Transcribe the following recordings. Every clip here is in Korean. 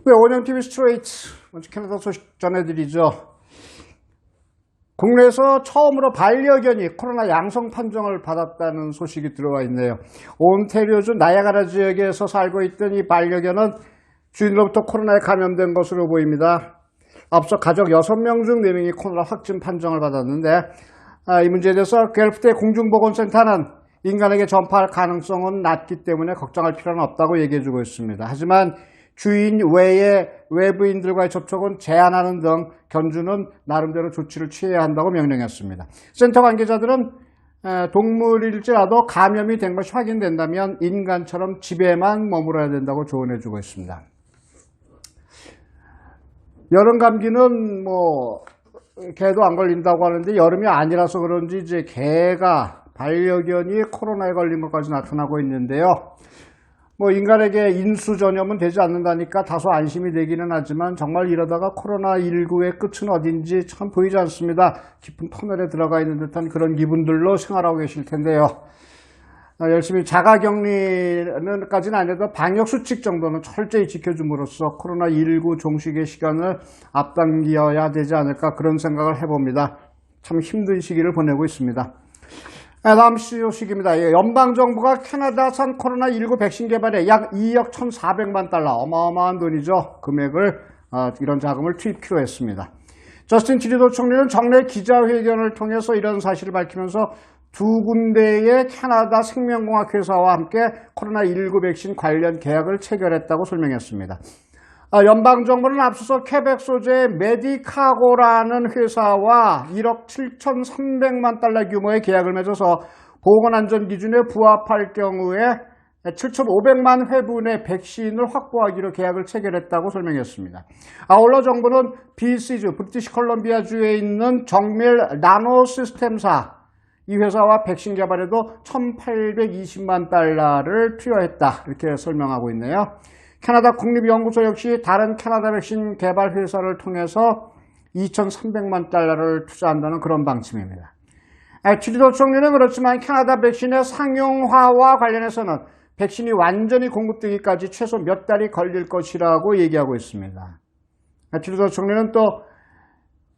네, 오년TV 스트레이트 먼저 캐나다 소식 전해드리죠. 국내에서 처음으로 반려견이 코로나 양성 판정을 받았다는 소식이 들어와 있네요. 온태리오주 나야가라 지역에서 살고 있던 이 반려견은 주인으로부터 코로나에 감염된 것으로 보입니다. 앞서 가족 6명 중 4명이 코로나 확진 판정을 받았는데 이 문제에 대해서 갤프대 공중보건센터는 인간에게 전파할 가능성은 낮기 때문에 걱정할 필요는 없다고 얘기해주고 있습니다. 하지만 주인 외의 외부인들과의 접촉은 제한하는 등 견주는 나름대로 조치를 취해야 한다고 명령했습니다. 센터 관계자들은 동물일지라도 감염이 된 것이 확인된다면 인간처럼 집에만 머물어야 된다고 조언해주고 있습니다. 여름 감기는 개도 안 걸린다고 하는데 여름이 아니라서 그런지 이제 개가 반려견이 코로나에 걸린 것까지 나타나고 있는데요. 인간에게 인수 전염은 되지 않는다니까 다소 안심이 되기는 하지만 정말 이러다가 코로나19의 끝은 어딘지 참 보이지 않습니다. 깊은 터널에 들어가 있는 듯한 그런 기분들로 생활하고 계실 텐데요. 열심히 자가격리까지는 아니어도 방역수칙 정도는 철저히 지켜줌으로써 코로나19 종식의 시간을 앞당겨야 되지 않을까 그런 생각을 해봅니다. 참 힘든 시기를 보내고 있습니다. 다음 소식입니다. 연방정부가 캐나다산 코로나19 백신 개발에 약 2억 1,400만 달러, 어마어마한 돈이죠. 금액을 이런 자금을 투입키로 했습니다. 저스틴 트루도 총리는 정례 기자회견을 통해서 이런 사실을 밝히면서 두 군데의 캐나다 생명공학 회사와 함께 코로나19 백신 관련 계약을 체결했다고 설명했습니다. 연방정부는 앞서서 퀘벡 소재의 메디카고라는 회사와 1억 7,300만 달러 규모의 계약을 맺어서 보건안전기준에 부합할 경우에 7,500만 회분의 백신을 확보하기로 계약을 체결했다고 설명했습니다. 아울러 정부는 BC주, 브리티시 컬럼비아주에 있는 정밀 나노시스템사, 이 회사와 백신 개발에도 1,820만 달러를 투여했다. 이렇게 설명하고 있네요. 캐나다 국립연구소 역시 다른 캐나다 백신 개발 회사를 통해서 2,300만 달러를 투자한다는 그런 방침입니다. 트루도 총리는 그렇지만 캐나다 백신의 상용화와 관련해서는 백신이 완전히 공급되기까지 최소 몇 달이 걸릴 것이라고 얘기하고 있습니다. 트루도 총리는 또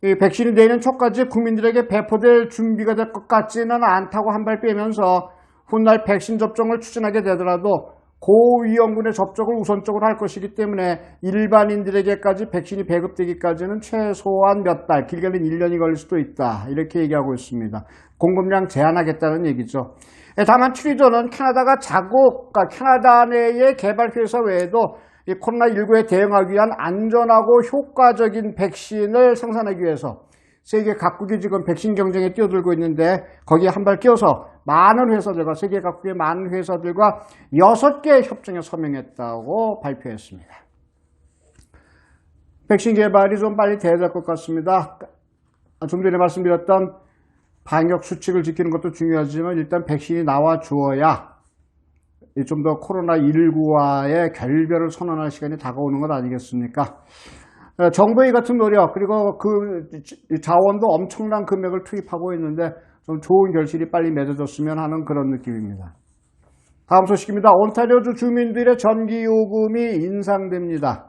이 백신이 내년 초까지 국민들에게 배포될 준비가 될 것 같지는 않다고 한 발 빼면서 훗날 백신 접종을 추진하게 되더라도 고위험군의 접종을 우선적으로 할 것이기 때문에 일반인들에게까지 백신이 배급되기까지는 최소한 몇 달, 길게는 1년이 걸릴 수도 있다. 이렇게 얘기하고 있습니다. 공급량 제한하겠다는 얘기죠. 다만 트루도는 캐나다가 캐나다 내의 개발 회사 외에도 이 코로나19에 대응하기 위한 안전하고 효과적인 백신을 생산하기 위해서 세계 각국이 지금 백신 경쟁에 뛰어들고 있는데 거기에 한 발 끼워서 많은 회사들과 세계 각국의 많은 회사들과 6개 협정에 서명했다고 발표했습니다. 백신 개발이 좀 빨리 돼야 될 것 같습니다. 좀 전에 말씀드렸던 방역 수칙을 지키는 것도 중요하지만 일단 백신이 나와 주어야 좀 더 코로나19와의 결별을 선언할 시간이 다가오는 것 아니겠습니까? 정부의 같은 노력 그리고 그 자원도 엄청난 금액을 투입하고 있는데 좀 좋은 결실이 빨리 맺어졌으면 하는 그런 느낌입니다. 다음 소식입니다. 온타리오주 주민들의 전기요금이 인상됩니다.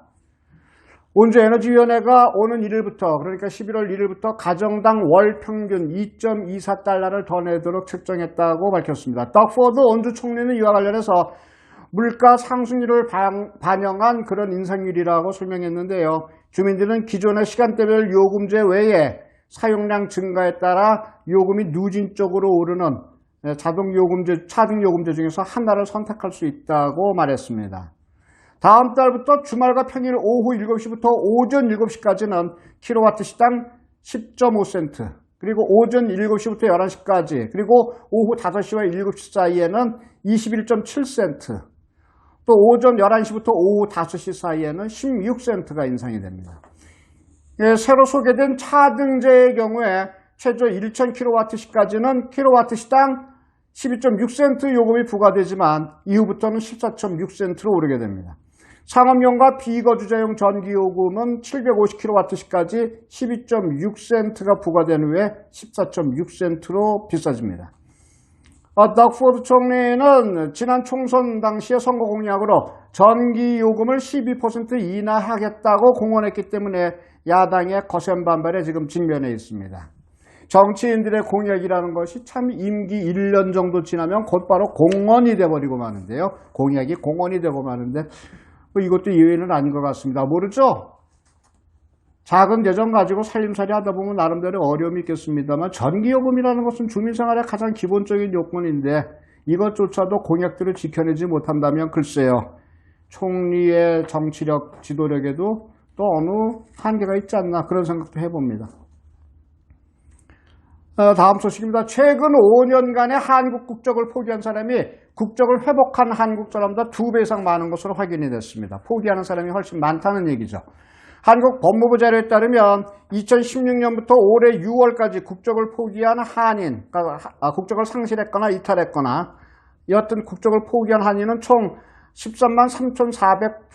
온주에너지위원회가 오는 1일부터 그러니까 11월 1일부터 가정당 월 평균 2.24달러를 더 내도록 책정했다고 밝혔습니다. 덕포드 온주 총리는 이와 관련해서 물가 상승률을 반영한 그런 인상률이라고 설명했는데요. 주민들은 기존의 시간대별 요금제 외에 사용량 증가에 따라 요금이 누진적으로 오르는 차등 요금제 중에서 하나를 선택할 수 있다고 말했습니다. 다음 달부터 주말과 평일 오후 7시부터 오전 7시까지는 킬로와트 시당 10.5센트, 그리고 오전 7시부터 11시까지, 그리고 오후 5시와 7시 사이에는 21.7센트, 또 오전 11시부터 오후 5시 사이에는 16센트가 인상이 됩니다. 새로 소개된 차등제의 경우에 최저 1000kWh까지는 킬로와트 시당 12.6센트 요금이 부과되지만 이후부터는 14.6센트로 오르게 됩니다. 상업용과 비거주자용 전기요금은 750kWh까지 12.6센트가 부과된 후에 14.6센트로 비싸집니다. 덕포드 총리는 지난 총선 당시의 선거 공약으로 전기요금을 12% 인하하겠다고 공언했기 때문에 야당의 거센 반발에 지금 직면해 있습니다. 정치인들의 공약이라는 것이 참 임기 1년 정도 지나면 곧바로 공언이 돼버리고 마는데요. 공약이 공언이 되고 마는데 이것도 예외는 아닌 것 같습니다. 모르죠? 작은 재정 가지고 살림살이 하다 보면 나름대로 어려움이 있겠습니다만 전기요금이라는 것은 주민생활의 가장 기본적인 요건인데 이것조차도 공약들을 지켜내지 못한다면 글쎄요. 총리의 정치력, 지도력에도 또 어느 한계가 있지 않나 그런 생각도 해봅니다. 다음 소식입니다. 최근 5년간의 한국 국적을 포기한 사람이 국적을 회복한 한국 사람보다 2배 이상 많은 것으로 확인이 됐습니다. 포기하는 사람이 훨씬 많다는 얘기죠. 한국 법무부 자료에 따르면 2016년부터 올해 6월까지 국적을 포기한 한인, 그러니까 국적을 상실했거나 이탈했거나 여하튼 국적을 포기한 한인은 총 13만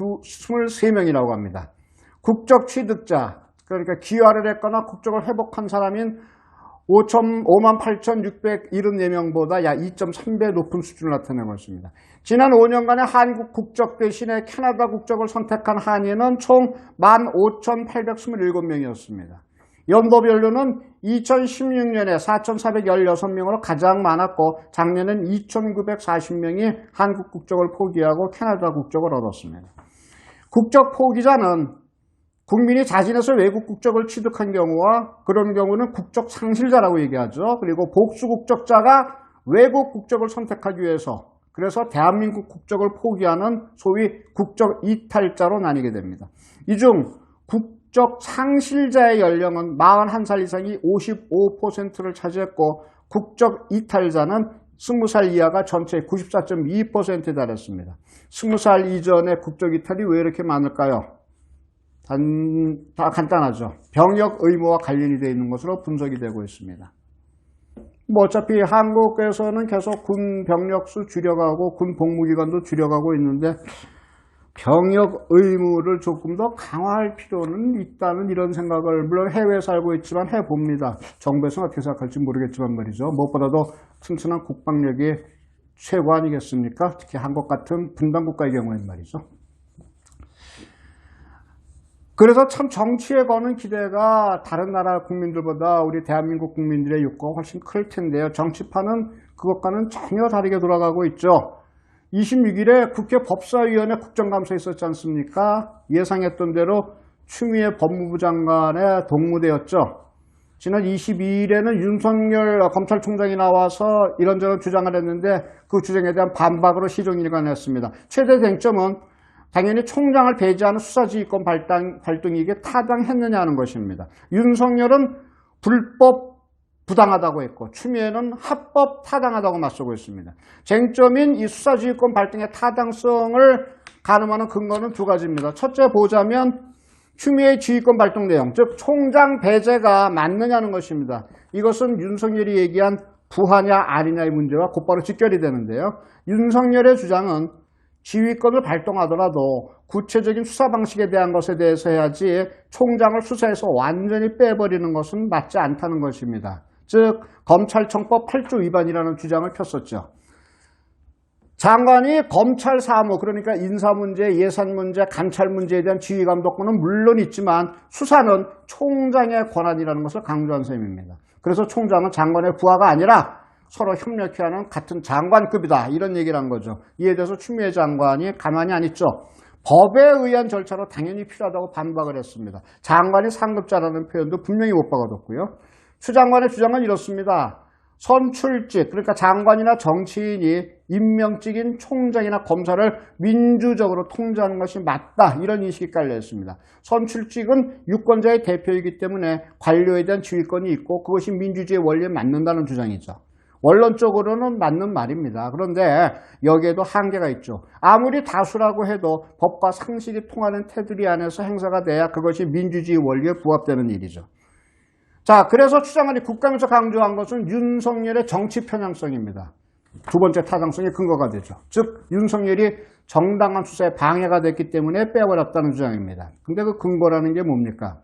3,423명이라고 합니다. 국적 취득자, 그러니까 귀화를 했거나 국적을 회복한 사람인 58,674명보다 약 2.3배 높은 수준을 나타내고 있습니다. 지난 5년간의 한국 국적 대신에 캐나다 국적을 선택한 한인은 총 15,827명이었습니다. 연도별로는 2016년에 4,416명으로 가장 많았고 작년엔 2,940명이 한국 국적을 포기하고 캐나다 국적을 얻었습니다. 국적 포기자는 국민이 자진해서 외국 국적을 취득한 경우와 그런 경우는 국적 상실자라고 얘기하죠. 그리고 복수 국적자가 외국 국적을 선택하기 위해서 그래서 대한민국 국적을 포기하는 소위 국적 이탈자로 나뉘게 됩니다. 이 중 국적 상실자의 연령은 41살 이상이 55%를 차지했고 국적 이탈자는 20살 이하가 전체의 94.2%에 달했습니다. 20살 이전의 국적 이탈이 왜 이렇게 많을까요? 다 간단하죠. 병역 의무와 관련이 되어 있는 것으로 분석이 되고 있습니다. 어차피 한국에서는 계속 군 병력수 줄여가고 군 복무기간도 줄여가고 있는데 병역 의무를 조금 더 강화할 필요는 있다는 이런 생각을 물론 해외에 살고 있지만 해봅니다. 정부에서는 어떻게 생각할지 모르겠지만 말이죠. 무엇보다도 튼튼한 국방력이 최고 아니겠습니까? 특히 한국 같은 분단국가의 경우에는 말이죠. 그래서 참 정치에 거는 기대가 다른 나라 국민들보다 우리 대한민국 국민들의 욕구가 훨씬 클 텐데요. 정치판은 그것과는 전혀 다르게 돌아가고 있죠. 26일에 국회 법사위원회 국정감사 있었지 않습니까? 예상했던 대로 추미애 법무부 장관의 동무대였죠. 지난 22일에는 윤석열 검찰총장이 나와서 이런저런 주장을 했는데 그 주장에 대한 반박으로 시종일관했습니다. 최대 쟁점은 당연히 총장을 배제하는 수사지휘권 발동이 이게 타당했느냐는 것입니다. 윤석열은 불법 부당하다고 했고 추미애는 합법 타당하다고 맞서고 있습니다. 쟁점인 이 수사지휘권 발동의 타당성을 가늠하는 근거는 두 가지입니다. 첫째 보자면 추미애의 지휘권 발동 내용, 즉 총장 배제가 맞느냐는 것입니다. 이것은 윤석열이 얘기한 부하냐 아니냐의 문제와 곧바로 직결이 되는데요. 윤석열의 주장은 지휘권을 발동하더라도 구체적인 수사 방식에 대한 것에 대해서 해야지 총장을 수사해서 완전히 빼버리는 것은 맞지 않다는 것입니다. 즉 검찰청법 8조 위반이라는 주장을 폈었죠. 장관이 검찰 사무, 그러니까 인사 문제, 예산 문제, 감찰 문제에 대한 지휘 감독권은 물론 있지만 수사는 총장의 권한이라는 것을 강조한 셈입니다. 그래서 총장은 장관의 부하가 아니라 서로 협력해야 하는 같은 장관급이다 이런 얘기를 한 거죠. 이에 대해서 추미애 장관이 가만히 안 있죠. 법에 의한 절차로 당연히 필요하다고 반박을 했습니다. 장관이 상급자라는 표현도 분명히 못 박아뒀고요. 추 장관의 주장은 이렇습니다. 선출직, 그러니까 장관이나 정치인이 임명직인 총장이나 검사를 민주적으로 통제하는 것이 맞다 이런 인식이 깔려있습니다. 선출직은 유권자의 대표이기 때문에 관료에 대한 지휘권이 있고 그것이 민주주의 원리에 맞는다는 주장이죠. 원론적으로는 맞는 말입니다. 그런데 여기에도 한계가 있죠. 아무리 다수라고 해도 법과 상식이 통하는 테두리 안에서 행사가 돼야 그것이 민주주의 원리에 부합되는 일이죠. 자, 그래서 추장관이 국감에서 강조한 것은 윤석열의 정치 편향성입니다. 두 번째 타당성의 근거가 되죠. 즉 윤석열이 정당한 수사에 방해가 됐기 때문에 빼버렸다는 주장입니다. 근데 그 근거라는 게 뭡니까?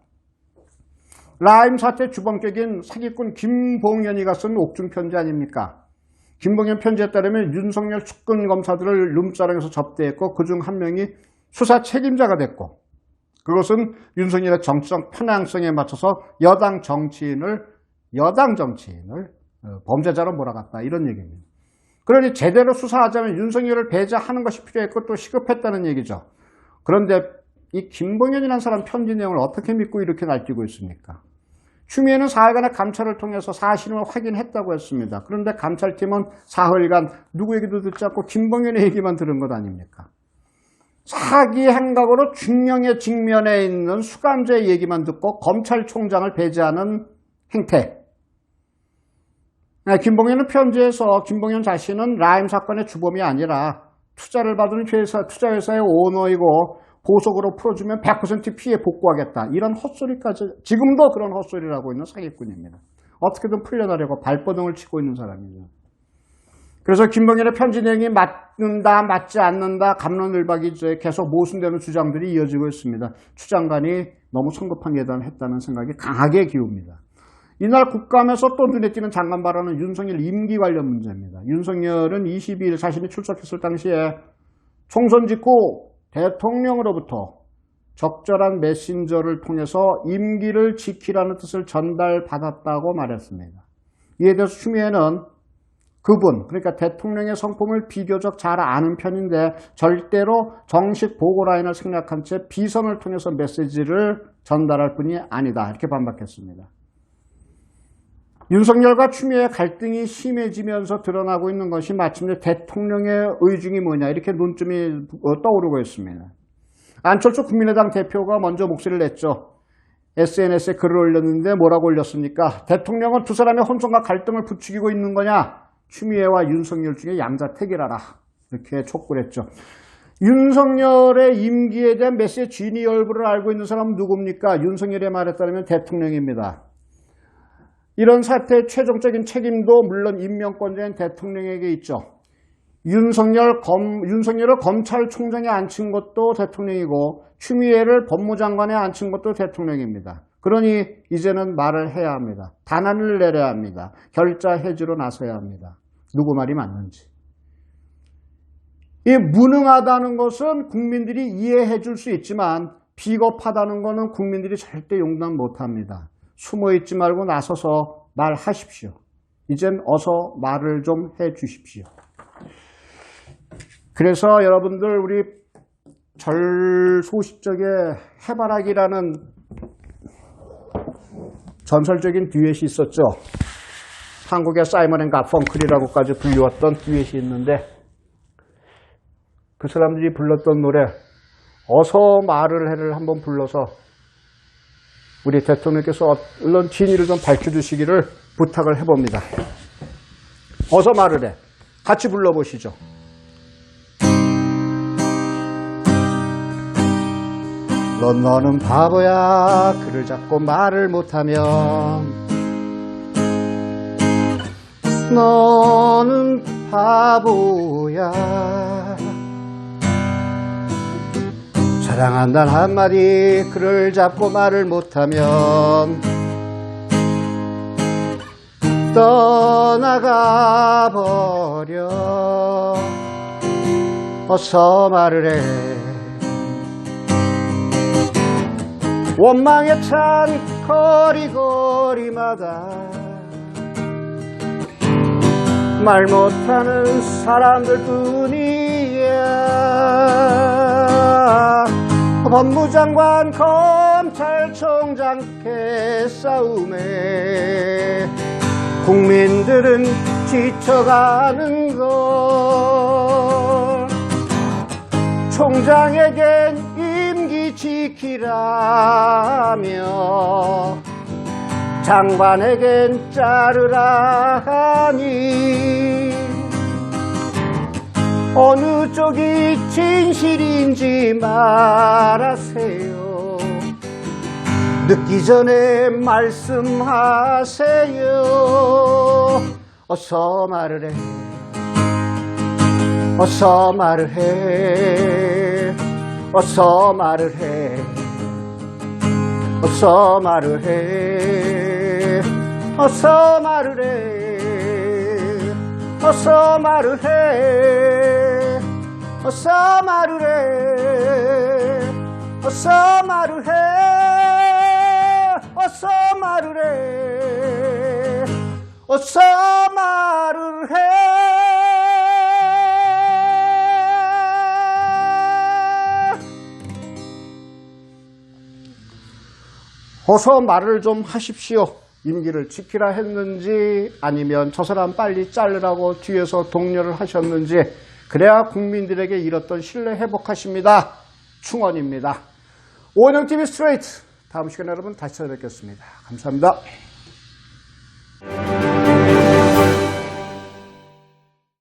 라임 사태 주범격인 사기꾼 김봉현이가 쓴 옥중 편지 아닙니까? 김봉현 편지에 따르면 윤석열 측근 검사들을 룸사롱에서 접대했고 그중 한 명이 수사 책임자가 됐고 그것은 윤석열의 정치적 편향성에 맞춰서 여당 정치인을 범죄자로 몰아갔다 이런 얘기입니다. 그러니 제대로 수사하자면 윤석열을 배제하는 것이 필요했고 또 시급했다는 얘기죠. 그런데 이 김봉현이라는 사람 편지 내용을 어떻게 믿고 이렇게 날뛰고 있습니까? 추미애는 사흘간의 감찰을 통해서 사실임을 확인했다고 했습니다. 그런데 감찰팀은 사흘간 누구 얘기도 듣지 않고 김봉현의 얘기만 들은 것 아닙니까? 사기 행각으로 중형에 직면해 있는 수감자의 얘기만 듣고 검찰총장을 배제하는 행태. 김봉현은 편지에서 김봉현 자신은 라임 사건의 주범이 아니라 투자를 받은 투자회사의 오너이고 보석으로 풀어주면 100% 피해 복구하겠다. 이런 헛소리까지 지금도 그런 헛소리를 하고 있는 사기꾼입니다. 어떻게든 풀려나려고 발버둥을 치고 있는 사람이죠. 그래서 김봉현의 편지 내용이 맞는다 맞지 않는다 갑론을박이 계속 모순되는 주장들이 이어지고 있습니다. 추 장관이 너무 성급한 예단을 했다는 생각이 강하게 기웁니다. 이날 국감에서 또 눈에 띄는 장관 발언은 윤석열 임기 관련 문제입니다. 윤석열은 22일 자신이 출석했을 당시에 총선 직후 대통령으로부터 적절한 메신저를 통해서 임기를 지키라는 뜻을 전달받았다고 말했습니다. 이에 대해서 추미애는 그분, 그러니까 대통령의 성품을 비교적 잘 아는 편인데 절대로 정식 보고라인을 생략한 채 비선을 통해서 메시지를 전달할 뿐이 아니다. 이렇게 반박했습니다. 윤석열과 추미애의 갈등이 심해지면서 드러나고 있는 것이 마침내 대통령의 의중이 뭐냐 이렇게 논점이 떠오르고 있습니다. 안철수 국민의당 대표가 먼저 목소리를 냈죠. SNS에 글을 올렸는데 뭐라고 올렸습니까? 대통령은 두 사람의 혼선과 갈등을 부추기고 있는 거냐? 추미애와 윤석열 중에 양자택일하라. 이렇게 촉구를 했죠. 윤석열의 임기에 대한 메시지 진위 여부를 알고 있는 사람은 누굽니까? 윤석열의 말에 따르면 대통령입니다. 이런 사태의 최종적인 책임도 물론 임명권자인 대통령에게 있죠. 윤석열을 검찰총장에 앉힌 것도 대통령이고 추미애를 법무장관에 앉힌 것도 대통령입니다. 그러니 이제는 말을 해야 합니다. 단안을 내려야 합니다. 결자 해지로 나서야 합니다. 누구 말이 맞는지. 이 무능하다는 것은 국민들이 이해해 줄 수 있지만 비겁하다는 것은 국민들이 절대 용납 못합니다. 숨어있지 말고 나서서 말하십시오. 이젠 어서 말을 좀 해주십시오. 그래서 여러분들 우리 절소시적에 해바라기라는 전설적인 듀엣이 있었죠. 한국의 사이먼 앤 가펑클이라고까지 불리웠던 듀엣이 있는데 그 사람들이 불렀던 노래 어서 말을 해를 한번 불러서 우리 대통령께서 얼른 진위를 좀 밝혀주시기를 부탁을 해봅니다. 어서 말을 해. 같이 불러보시죠. 너는 바보야. 글을 잡고 말을 못하면 너는 바보야. 사랑한다는 한마디 글을 잡고 말을 못하면 떠나가 버려. 어서 말을 해. 원망에 찬 거리거리마다 말 못하는 사람들 뿐이야. 법무장관 검찰총장 개싸움에 국민들은 지쳐가는 걸. 총장에겐 임기 지키라며 장관에겐 자르라 하니 어느 쪽이 진실인지 말하세요. 늦기 전에 말씀하세요. 어서 말을 해. 어서 말을 해. 어서 말을 해. 어서 말을 해. 어서 말을 해. 어서 말을 해. 어서 말을 해. 어서 말을 해. 어서 말을 해. 어서 말을 해. 어서 말을 좀 하십시오. 임기를 지키라 했는지 아니면 저 사람 빨리 자르라고 뒤에서 독려를 하셨는지 그래야 국민들에게 잃었던 신뢰 회복하십니다. 충원입니다. 오은영TV 스트레이트 다음 시간에 여러분 다시 찾아뵙겠습니다. 감사합니다.